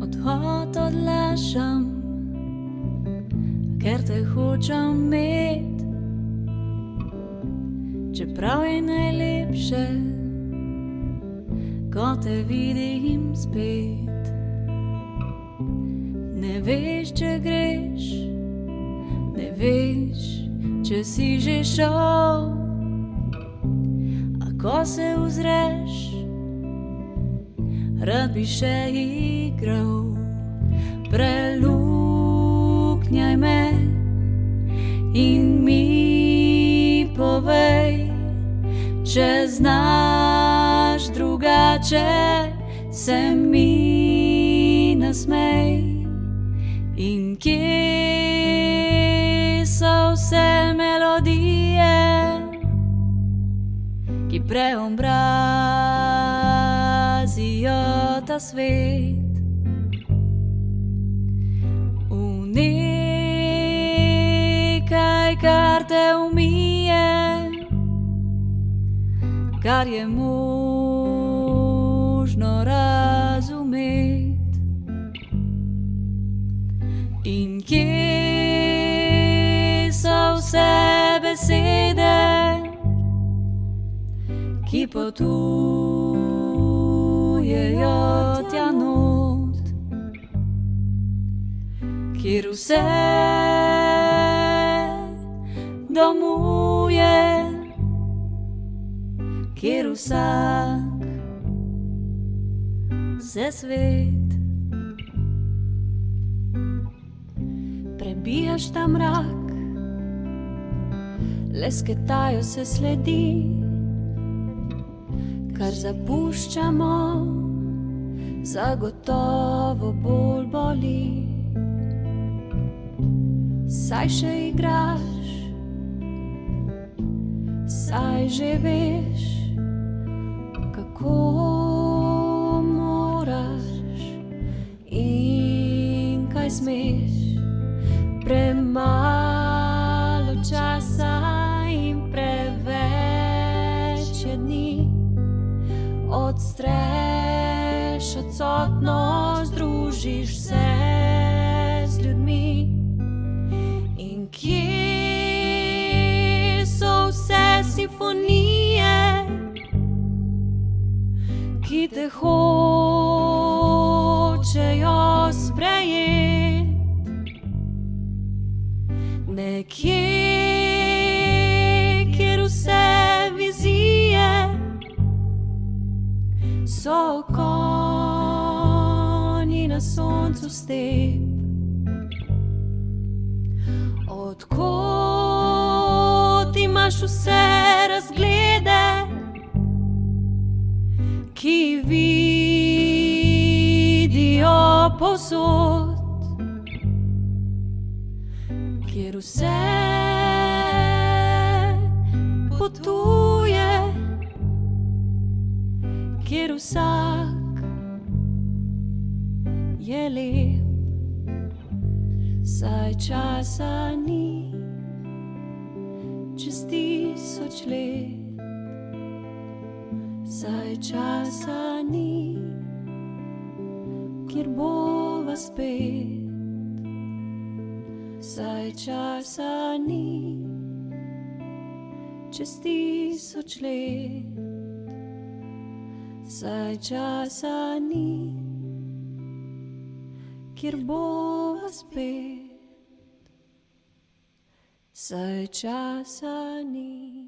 Odhod odlašam, ker te hočem imet, čeprav je najlepše, ko te vidim spet. Ne veš, če greš, ne veš, če si že šel, a ko se ozreš, rad bi še igral. Preluknjaj me in mi povej, če znaš drugače, se mi nasmej. In kje so vse melodije, ki preobrazijo ta svet v nekaj, kar te umije, kar je možno razumeti. In kje so vse besede, ki potujejo tja not, kjer vse domuje, kjer vsak se svet. Prebijaš ta mrak, lesketajo se sledi, kar zapuščamo, zagotovo bolj boli. Saj še igraš, saj že veš, kako moraš in kaj smeš. Premalo časa in preveč je dni, odstreš odsotnost, družiš se z ljudmi. In kje so vse simfonije, ki te hočejo sprejeti? Nekje, kjer vse vizije so konji na soncu step. Od kod imaš vse razglede, ki vidijo povsod, kjer vse potuje, kjer vsak je lep. Saj časa ni čez 1000 let, saj časa ni, kjer bova spet. Saj časa ni čez 1000 let, saj časa ni, kjer bova spet. Saj časa ni.